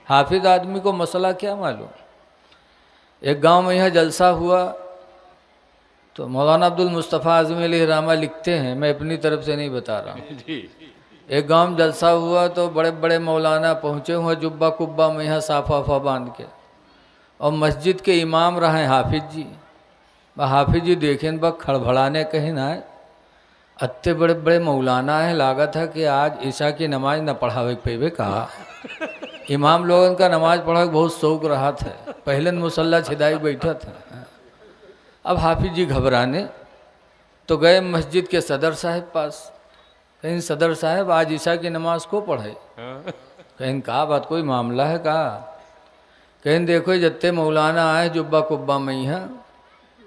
हाफिज आदमी को मसला क्या मालूम। एक गांव में यहाँ जलसा हुआ तो मौलाना अब्दुल मुस्तफ़ा आज़मी अलैहिर्रहमा लिखते हैं, मैं अपनी तरफ से नहीं बता रहा हूँ। एक गांव में जलसा हुआ तो बड़े बड़े मौलाना पहुँचे हुए जुब्बा कुब्बा में यहाँ साफा वाफा बांध के, और मस्जिद के इमाम रहे हाफिज जी। हाफिज जी देखें बस खड़बड़ाने कहीं ना है, अत्ते बड़े बड़े मौलाना है, लागत है कि आज ईशा की नमाज न पढ़ावे पेवे कहा। इमाम लोगों का नमाज पढ़ा बहुत शौक रहा था, पहले मुसल्ला छिदाई बैठा था। अब हाफिज जी घबराने तो गए मस्जिद के सदर साहब पास, कहीं सदर साहब आज ईशा की नमाज को पढ़े। कहीं कहा बात कोई मामला है कहा। कहीं देखो जत्ते मौलाना आए जुब्बा कुब्बा में यहाँ,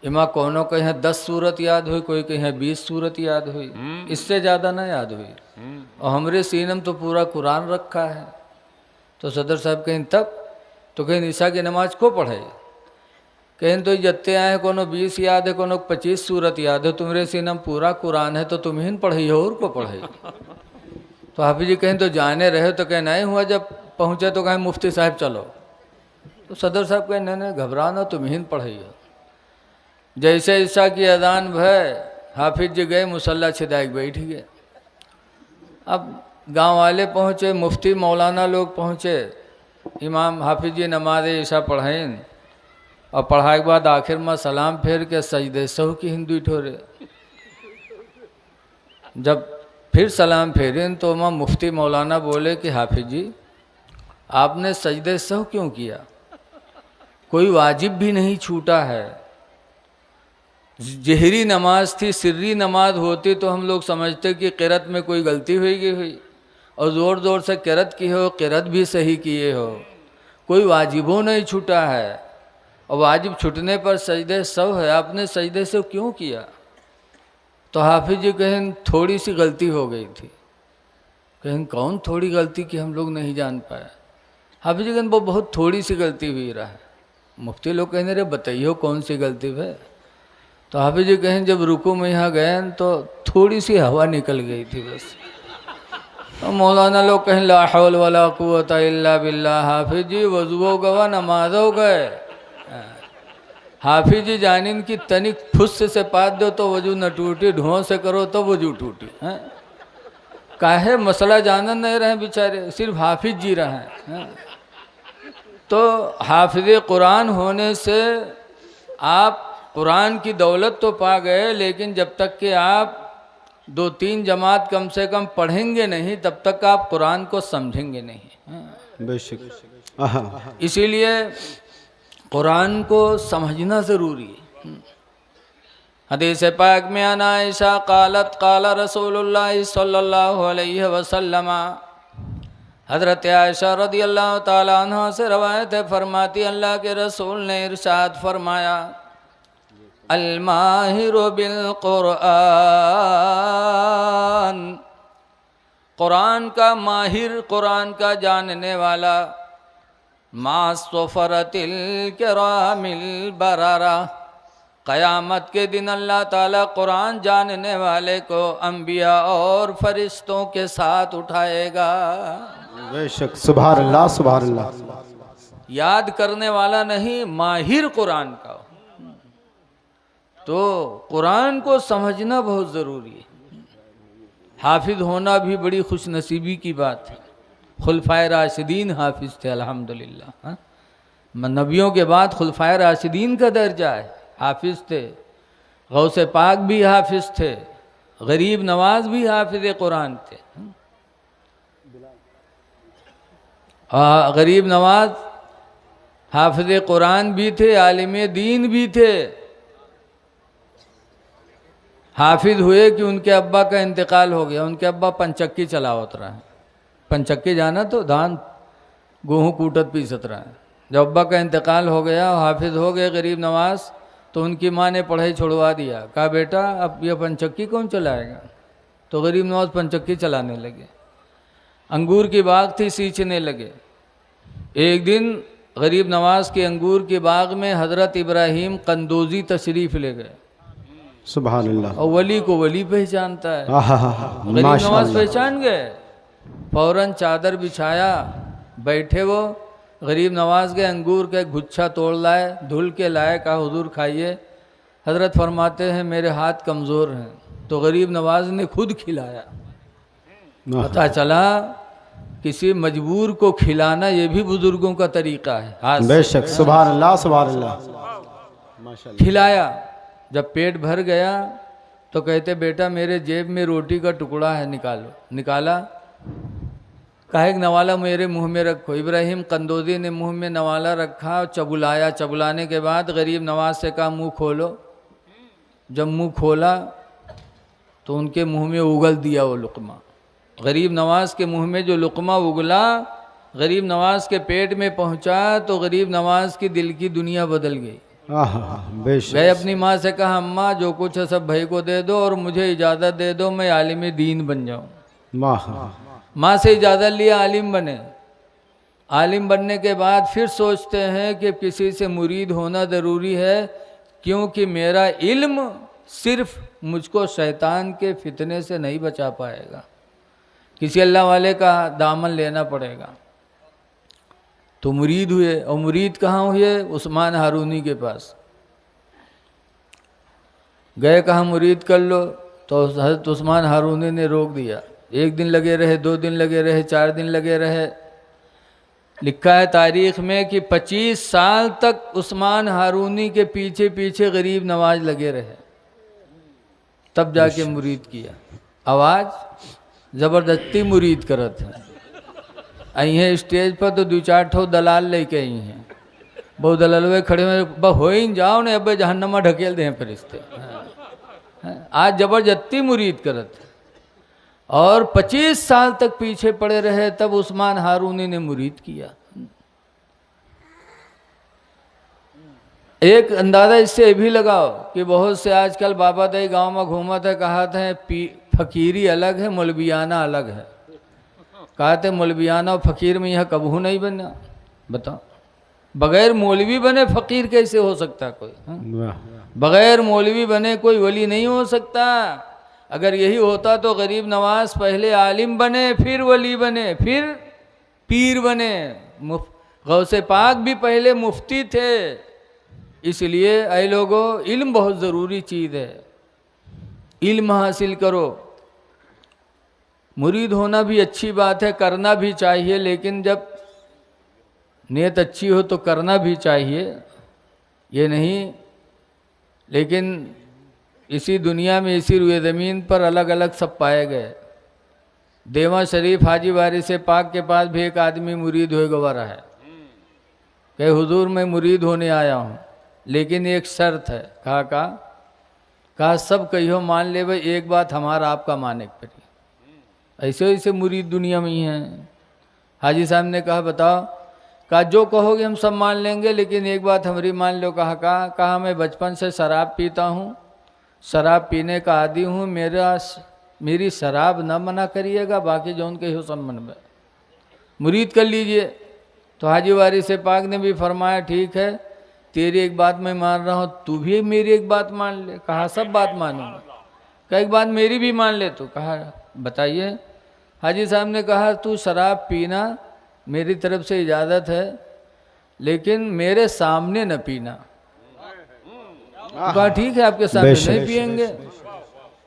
इमा कोनो कहीं 10 सूरत याद हुई, कोई कहीं 20 सूरत याद हुई, इससे ज़्यादा ना याद हुई। और हमरे सीनम तो पूरा कुरान रखा है। तो सदर साहब कहीं तब तो कहीं ईशा की नमाज को पढ़े। कहीं तो जत्ते आए कोनो 20 याद है, कोनो 25 सूरत याद है, तुम्हारे सीनम पूरा कुरान है तो तुम ही पढ़ी हो और को पढ़े। तो हाफिज जी कहीं तो जाने रहे तो कहीं नहीं हुआ, जब पहुँचे तो कहीं मुफ्ती साहब चलो। तो सदर साहब कहें नहीं घबराना, तुम ही पढ़ी हो। जैसे ईशा की अजान भय हाफिज जी गए मुसल्ला छिदाई बैठ गए। अब गांव वाले पहुँचे, मुफ्ती मौलाना लोग पहुँचे, इमाम हाफिज जी नमाज ईशा पढ़ें और पढ़ाई के बाद आखिर में सलाम फेर के सजदे सहू की हिंदू ठोरे। जब फिर सलाम फेरें तो माँ मुफ्ती मौलाना बोले कि हाफिज जी आपने सजदे सहू क्यों किया, कोई वाजिब भी नहीं छूटा है। जहरी नमाज थी, सिर्री नमाज होती तो हम लोग समझते कि क़िरत में कोई गलती हुई और ज़ोर ज़ोर से क़िरत की हो, क़िरत भी सही किए हो, कोई वाजिबों नहीं छूटा है। और वाजिब छूटने पर सजदे सव है, आपने सजदे से क्यों किया। तो हाफिज जी कहें थोड़ी सी गलती हो गई थी। कहें कौन थोड़ी गलती की हम लोग नहीं जान पाए। हाफिज जी कहें वो बहुत थोड़ी सी गलती हुई रहा है। मुफ्ती लोग कहने रे बताइए कौन सी गलती है। तो हाफिज जी कहें जब रुकू में यहाँ गए तो थोड़ी सी हवा निकल गई थी बस। तो मौलाना लोग कहें ला हौल वला कुव्वता इल्ला बिल्लाह, हाफिज जी वज़ुओ गवा नमाज़ो गए। हाफिज जी जानिन की तनिक फुस से पात दो तो वजू न टूटी, धुआं से करो तो वजू टूटी है। काहे मसला जानन नहीं रहे बेचारे, सिर्फ हाफिज जी रहे। तो हाफिज कुरान होने से आप कुरान की दौलत तो पा गए, लेकिन जब तक कि आप 2-3 जमात कम से कम पढ़ेंगे नहीं तब तक आप कुरान को समझेंगे नहीं। बेशक इसीलिए कुरान को समझना ज़रूरी है। हदीस पाक में आना आयशा क़ालत क़ाला रसूलुल्लाह सल्लल्लाहु अलैहि वसल्लम, हज़रत आयशा रज़ियल्लाहु ताला अन्हा से रवायत है, फरमाती अल्लाह के रसूल ने इरशाद फरमाया अल-माहिरु बिल कुरान, कुरान का माहिर, कुरान का जानने वाला, मासफ़रतिल किरामिल बरारा, क़यामत के दिन अल्लाह ताला कुरान जानने वाले को अंबिया और फरिश्तों के साथ उठाएगा। बेशक सुभान अल्लाह सुभान अल्लाह। याद करने वाला नहीं, माहिर कुरान का। तो कुरान को समझना बहुत ज़रूरी है। हाफिज होना भी बड़ी खुशनसीबी की बात है। खुलफाए राशिदीन हाफिज थे अल्हम्दुलिल्लाह। नबियों के बाद खुलफाए राशिदीन का दर्जा है, हाफिज थे। गौसे पाक भी हाफिज थे, गरीब नवाज भी हाफिज कुरान थे। गरीब नवाज हाफिज कुरान भी थे, आलिम दीन भी थे। हाफिज हुए कि उनके अब्बा का इंतकाल हो गया। उनके अब्बा पंचक्की चलावत रहे हैं। पंचक्की जाना तो धान गेहूँ कूटत पीसत रहे हैं। जब अब्बा का इंतकाल हो गया, हाफिज हो गए गरीब नवाज, तो उनकी माँ ने पढ़ाई छुड़वा दिया। कहा बेटा अब ये पंचक्की कौन चलाएगा। तो गरीब नवाज पंचक्की चलाने लगे। अंगूर की बाग थी, सींचने लगे। एक दिन गरीब नवाज के अंगूर की बाग में हज़रत इब्राहीम कंदोजी तशरीफ़ ले गए। सुभान अल्लाह। और वली को वली पहचानता है। गरीब नवाज पहचान गए। फौरन चादर बिछाया, बैठे वो, गरीब नवाज के अंगूर का एक गुच्छा तोड़ लाए, धुल के लाए, कहा हुजूर खाइए। हजरत फरमाते हैं मेरे हाथ कमज़ोर हैं, तो गरीब नवाज ने खुद खिलाया। पता चला किसी मजबूर को खिलाना ये भी बुजुर्गों का तरीका है। हाथ से बेशक सुभान अल्लाह सुभान अल्लाह माशाल्लाह। खिलाया। जब पेट भर गया तो कहते बेटा मेरे जेब में रोटी का टुकड़ा है, निकालो। निकाला, कहा एक नवाला मेरे मुंह में रखो। इब्राहिम कंदोजी ने मुंह में नवाला रखा, चबुलाया। चबुलाने के बाद गरीब नवाज से कहा मुंह खोलो। जब मुंह खोला तो उनके मुंह में उगल दिया वो लुकमा। गरीब नवाज के मुंह में जो लुकमा उगला, गरीब नवाज के पेट में पहुंचा तो गरीब नवाज की दिल की दुनिया बदल गई। बेशक। गए अपनी माँ से कहा अम्मा जो कुछ है सब भाई को दे दो और मुझे इजाज़त दे दो मैं आलिम दीन बन जाऊँ। माँ से इजाज़त लिया, आलिम बने। आलिम बनने के बाद फिर सोचते हैं कि किसी से मुरीद होना ज़रूरी है, क्योंकि मेरा इल्म सिर्फ मुझको शैतान के फितने से नहीं बचा पाएगा, किसी अल्लाह वाले का दामन लेना पड़ेगा। तो मुरीद हुए। और मुरीद कहाँ हुए? उस्मान हारूनी के पास गए, कहा मुरीद कर लो। तो हज़रत उस्मान हारूनी ने रोक दिया। 1 दिन लगे रहे, 2 दिन लगे रहे, 4 दिन लगे रहे। लिखा है तारीख़ में कि 25 साल तक उस्मान हारूनी के पीछे पीछे गरीब नवाज लगे रहे, तब जाके मुरीद किया। आवाज़ ज़बरदस्ती मुरीद करत है। आई हैं स्टेज पर तो 2-4 ठो दलाल लेके आई हैं। बहुत दलालवे खड़े हुए, बस हो ही जाओ ने अब जहन्नमा ढकेल दें फरिश्ते। आज ज़बरदस्ती मुरीद करत है। और 25 साल तक पीछे पड़े रहे, तब उस्मान हारूनी ने मुरीद किया। एक अंदाज़ा इससे भी लगाओ कि बहुत से आजकल बाबा दई गांव में घूमत है, कहा था फकीरी अलग है मौलवियाना अलग है। कहा थे मौलवियाना और फ़कीर में यह कबहू नहीं बना। बताओ, बगैर मौलवी बने फ़कीर कैसे हो सकता कोई? बगैर मौलवी बने कोई वली नहीं हो सकता। अगर यही होता तो गरीब नवाज पहले आलिम बने, फिर वली बने, फिर पीर बने। गौसे पाक भी पहले मुफ्ती थे। इसलिए ऐ लोगों, इल्म बहुत ज़रूरी चीज़ है। इल्म हासिल करो। मुरीद होना भी अच्छी बात है, करना भी चाहिए, लेकिन जब नीयत अच्छी हो तो करना भी चाहिए, ये नहीं। लेकिन इसी दुनिया में, इसी रुए ज़मीन पर अलग अलग सब पाए गए। देवा शरीफ हाजी वारिस पाक के पास भी एक आदमी मुरीद होए गवारा है। कहे हुजूर मैं मुरीद होने आया हूँ, लेकिन एक शर्त है। कहा सब कहियो मान ले भाई, एक बात हमारा आपका माने पड़ी। ऐसे ऐसे मुरीद दुनिया में ही हैं। हाजी साहब ने कहा बताओ। कहा जो कहोगे हम सब मान लेंगे, लेकिन एक बात हमारी मान लो। कहा मैं बचपन से शराब पीता हूँ, शराब पीने का आदी हूँ, मेरी शराब न मना करिएगा, बाकी जो उनके हो सब मन में मुरीद कर लीजिए। तो हाजी वारिस पाक ने भी फरमाया ठीक है, तेरी एक बात मैं मान रहा हूँ, तू भी मेरी एक बात मान ले। कहा सब बात मानूंगा। कहा एक बात मेरी भी मान ले। तो कहा बताइए। हाजी साहब ने कहा तू शराब पीना, मेरी तरफ से इजाज़त है, लेकिन मेरे सामने न पीना। कहा ठीक है आपके सामने नहीं पिएंगे।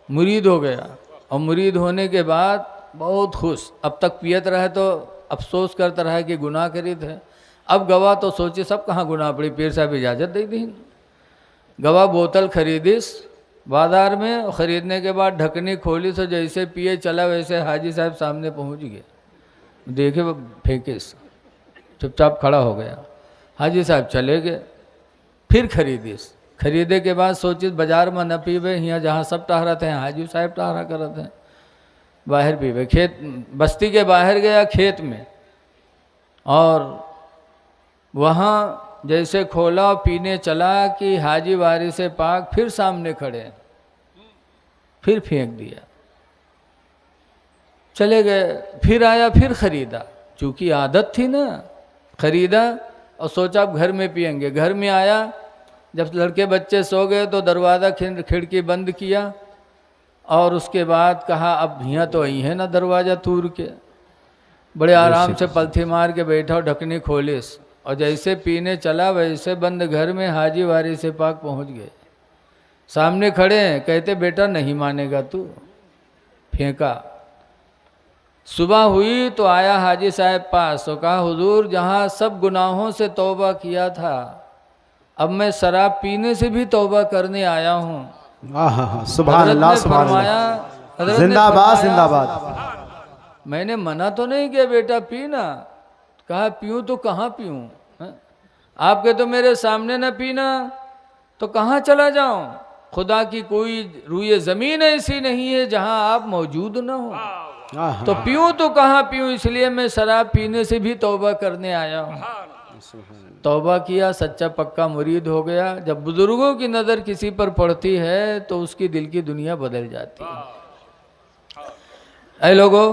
मुरीद हो गया। और मुरीद होने के बाद बहुत खुश। अब तक पियत रहे तो अफसोस करता रहा कि गुनाह करी थे। अब गवा तो सोचे सब कहाँ गुनाह पड़ी, पीर साहब इजाज़त दे दी। गवा बोतल खरीदिस बाज़ार में, ख़रीदने के बाद ढकनी खोली तो जैसे पिए चला वैसे हाजी साहब सामने पहुंच गए। देखे फेंके, चुपचाप खड़ा हो गया। हाजी साहब चले गए। फिर खरीदिस। खरीदे के बाद सोचिस बाज़ार में न पीवे, यहाँ जहाँ सब टहरते हैं हाजी साहब टहरा करते हैं, बाहर पीवे। खेत बस्ती के बाहर गया खेत में, और वहाँ जैसे खोला और पीने चला कि हाजी वारिस पाक फिर सामने खड़े, फिर फेंक दिया। चले गए। फिर आया, फिर खरीदा, चूँकि आदत थी ना। खरीदा और सोचा अब घर में पियेंगे। घर में आया, जब लड़के बच्चे सो गए तो दरवाज़ा खिड़की बंद किया, और उसके बाद कहा अब यहाँ तो आई है ना दरवाज़ा तूर के। बड़े आराम से पलथी मार के बैठा और ढकनी खोलिस, और जैसे पीने चला वैसे बंद घर में हाजी वारी से पाक पहुंच गए। सामने खड़े हैं, कहते बेटा नहीं मानेगा तू, फेंका। सुबह हुई तो आया हाजी साहब पास, तो कहा हुजूर जहाँ सब गुनाहों से तौबा किया था, अब मैं शराब पीने से भी तौबा करने आया हूँ। सुभान अल्लाह सुभान अल्लाह, जिंदाबाद जिंदाबाद। मैंने मना तो नहीं किया बेटा पीना, कहा पीऊँ तो कहाँ पीऊँ, आपके तो मेरे सामने न पीना तो कहाँ चला जाऊँ। खुदा की कोई रूए ज़मीन ऐसी नहीं है जहाँ आप मौजूद न हो, तो पीऊँ तो कहाँ पीऊँ, इसलिए मैं शराब पीने से भी तौबा करने आया हूँ। तौबा किया, सच्चा पक्का मुरीद हो गया। जब बुजुर्गों की नज़र किसी पर पड़ती है तो उसकी दिल की दुनिया बदल जाती है। ऐ लोगों,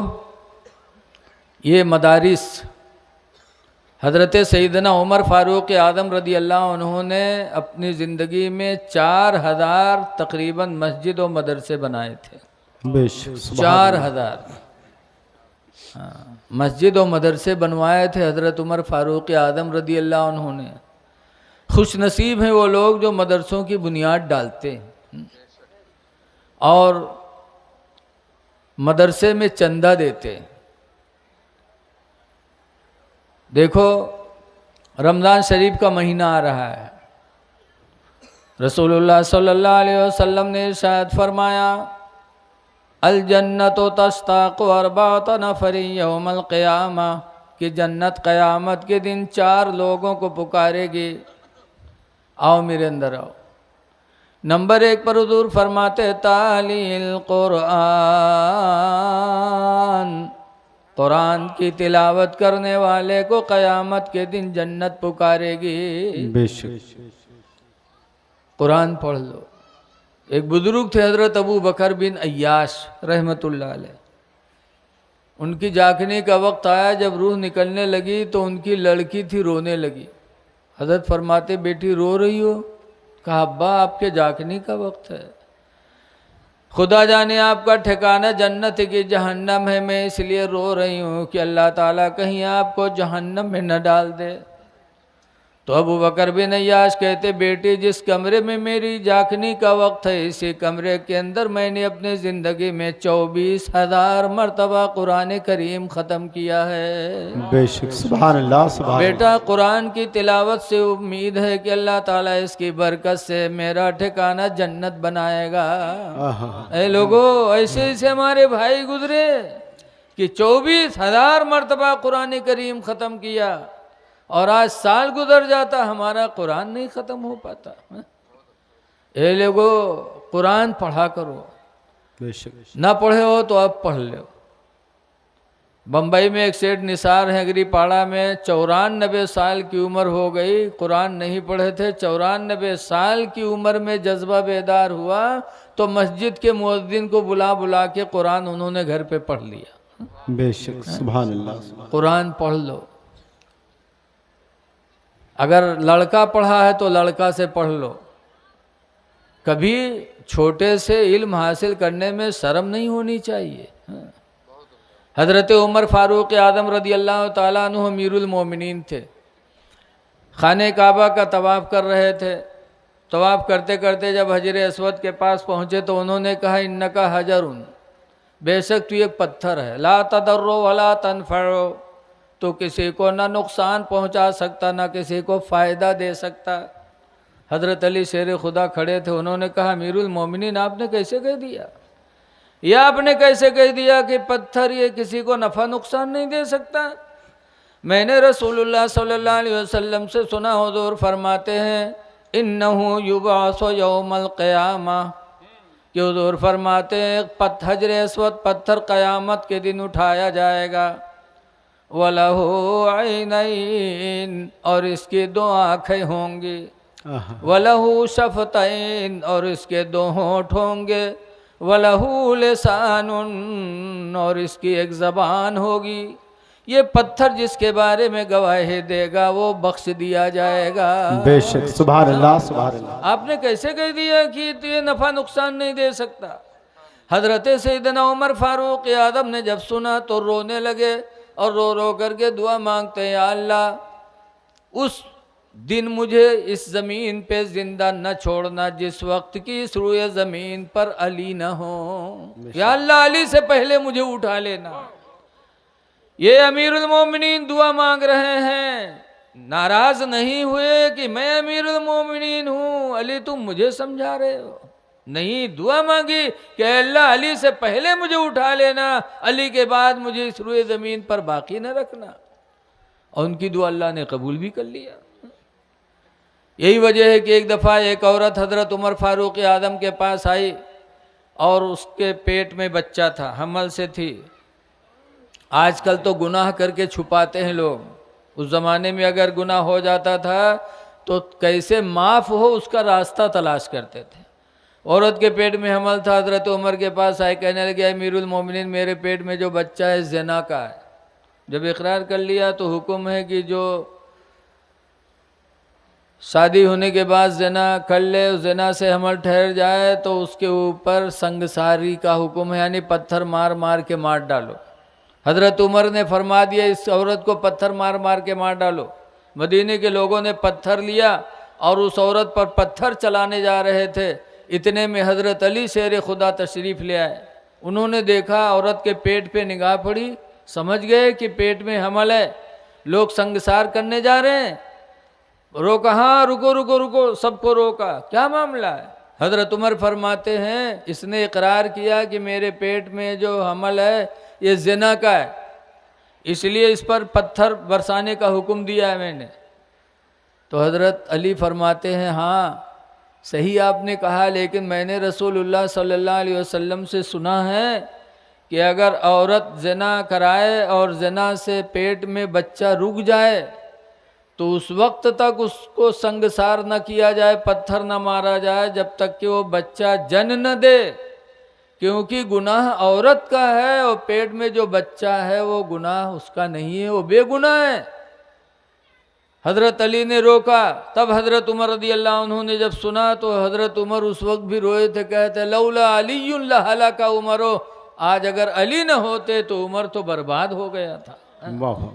ये मदारिस हज़रत सैयदना उमर फ़ारूक आदम रदी अल्लाह उन्होंने अपनी ज़िंदगी में 4000 तकरीबन मस्जिद और मदरसे बनाए थे। 4000 मस्जिद और मदरसे बनवाए थे हज़रत उमर फ़ारूक आदम रदी अल्लाह उन्होंने। खुश नसीब हैं वो लोग जो मदरसों की बुनियाद डालते हैं और मदरसे में चंदा देते हैं। देखो रमज़ान शरीफ का महीना आ रहा है, रसूलुल्लाह सल्लल्लाहु अलैहि वसल्लम ने इरशाद फरमाया, अल जन्नतो तस्ताक़ु अर्बात नफ़री यौमल क़ियामा, कि जन्नत क़यामत के दिन 4 लोगों को पुकारेगी, आओ मेरे अंदर आओ। नंबर 1 पर हुज़ूर फरमाते तालील कुरान, कुरान की तिलावत करने वाले को क़यामत के दिन जन्नत पुकारेगी। बेशक कुरान पढ़ लो। एक बुजुर्ग थे हज़रत अबू बकर बिन अय्याश रहमतुल्लाह अलैह, उनकी जागने का वक्त आया, जब रूह निकलने लगी तो उनकी लड़की थी रोने लगी। हज़रत फरमाते बेटी रो रही हो? कहा अब्बा आपके जागने का वक्त है, खुदा जाने आपका ठिकाना जन्नत की जहन्नम है, मैं इसलिए रो रही हूँ कि अल्लाह ताला कहीं आपको जहन्नम में न डाल दे। तो अबू बकर बिन अय्याश कहते बेटी जिस कमरे में मेरी जागने का वक्त है, इसी कमरे के अंदर मैंने अपने ज़िंदगी में 24,000 मरतबा कुरान करीम ख़त्म किया है। बेशक सुभान अल्लाह सुभान बेटा कुरान की तिलावत से उम्मीद है कि अल्लाह ताला इसकी बरकत से मेरा ठिकाना जन्नत बनाएगा। ऐ लोगों, ऐसे ऐसे हमारे भाई गुजरे कि 24,000 मरतबा कुरान करीम ख़त्म किया, और आज साल गुजर जाता हमारा कुरान नहीं ख़त्म हो पाता। ए लोगो कुरान पढ़ा करो, बेशक ना पढ़े हो तो अब पढ़ लो। बम्बई में एक सेठ निसार है अगरीपाड़ा में, 94 साल की उम्र हो गई, कुरान नहीं पढ़े थे। 94 साल की उम्र में जज्बा बेदार हुआ तो मस्जिद के मुअज्जिन को बुला बुला के कुरान उन्होंने घर पे पढ़ लिया। बेशक सुभान अल्लाह। कुरान पढ़ लो। अगर लड़का पढ़ा है तो लड़का से पढ़ लो। कभी छोटे से इल्म हासिल करने में शर्म नहीं होनी चाहिए। हज़रत उमर फ़ारूक आदम रदी अल्लाह ताला अन्हु अमीरुल मोमिनीन थे। खाने काबा का तवाफ़ कर रहे थे। तवाफ़ करते करते जब हजर अस्वद के पास पहुँचे तो उन्होंने कहा इन्नका हजरुन, बेशक तू एक पत्थर है, ला तदर्रो वला तनफ़अ, तो किसी को ना नुकसान पहुंचा सकता ना किसी को फ़ायदा दे सकता। हज़रत अली शेर खुदा खड़े थे, उन्होंने कहा अमीरुल मोमिनीन आपने कैसे कह दिया, या आपने कैसे कह दिया कि पत्थर ये किसी को नफ़ा नुकसान नहीं दे सकता? मैंने रसूलुल्लाह सल्लल्लाहु अलैहि वसल्लम से सुना, हुज़ूर फरमाते हैं इन्नहु युबअसु यौमल क़ियामा, कि हुज़ूर फरमाते हैं हजर अस्वद पत्थर क़यामत के दिन उठाया जाएगा। वलहु ऐनैन, और इसकी 2 आँखें होंगी। वलहु शफ़तैन, और इसके 2 होंठ होंगे। वलहु लिसानुन, और इसकी एक ज़बान होगी। ये पत्थर जिसके बारे में गवाही देगा वो बख्श दिया जाएगा। बेशक सुभान अल्लाह सुभान अल्लाह। आपने कैसे कह दिया कि ये नफ़ा नुकसान नहीं दे सकता? हज़रत सैयदना उमर फ़ारूक आदम ने जब सुना तो रोने लगे और रो रो करके दुआ मांगते हैं, या अल्लाह उस दिन मुझे इस ज़मीन पे ज़िंदा न छोड़ना जिस वक्त की इस रूए ज़मीन पर अली न हो। या अल्लाह अली से पहले मुझे उठा लेना। ये अमीरुल मोमिनीन दुआ मांग रहे हैं, नाराज नहीं हुए कि मैं अमीरुल मोमिनीन हूँ, अली तुम मुझे समझा रहे हो। नहीं, दुआ मांगी कि अल्लाह अली से पहले मुझे उठा लेना, अली के बाद मुझे इस रूए ज़मीन पर बाकी न रखना। और उनकी दुआ अल्लाह ने कबूल भी कर लिया। यही वजह है कि एक दफ़ा एक औरत हज़रत उमर फारूक आदम के पास आई और उसके पेट में बच्चा था, हमल से थी। आजकल तो गुनाह करके छुपाते हैं लोग। उस ज़माने में अगर गुनाह हो जाता था तो कैसे माफ़ हो उसका रास्ता तलाश करते थे। औरत के पेट में हमल था, हज़रत उमर के पास आए, कहने लगे अमीरुल मोमिनीन मेरे पेट में जो बच्चा है ज़िना का है। जब इकरार कर लिया तो हुक्म है कि जो शादी होने के बाद ज़िना कर ले, ज़िना से हमल ठहर जाए तो उसके ऊपर संगसारी का हुक्म है, यानी पत्थर मार मार के मार डालो। हज़रत उमर ने फरमा दिया इस औरत को पत्थर मार मार के मार डालो। मदीने के लोगों ने पत्थर लिया और उस औरत पर पत्थर चलाने जा रहे थे। इतने में हज़रत अली शेर खुदा तशरीफ़ ले आए। उन्होंने देखा, औरत के पेट पे निगाह पड़ी, समझ गए कि पेट में हमल है, लोग संगसार करने जा रहे हैं। रोका, हाँ रुको रुको रुको, सबको रोका, क्या मामला है? हज़रत उमर फरमाते हैं इसने इकरार किया कि मेरे पेट में जो हमल है ये ज़िना का है, इसलिए इस पर पत्थर बरसाने का हुक्म दिया है मैंने। तो हज़रत अली फरमाते हैं हाँ सही आपने कहा, लेकिन मैंने रसूलुल्लाह सल्लल्लाहु अलैहि वसल्लम से सुना है कि अगर औरत ज़िना कराए और ज़िना से पेट में बच्चा रुक जाए तो उस वक्त तक उसको संगसार न किया जाए, पत्थर न मारा जाए जब तक कि वो बच्चा जन्म न दे, क्योंकि गुनाह औरत का है और पेट में जो बच्चा है वो गुनाह उसका नहीं है, वो बेगुनाह है। हज़रत अली ने रोका। तब हज़रत उमर रज़ी अल्लाह अन्हु ने जब सुना तो हज़रत उमर उस वक्त भी रोए थे, कहते लौला अलीयुन लहलका उमरो, आज अगर अली न होते तो उमर तो बर्बाद हो गया था। वाह।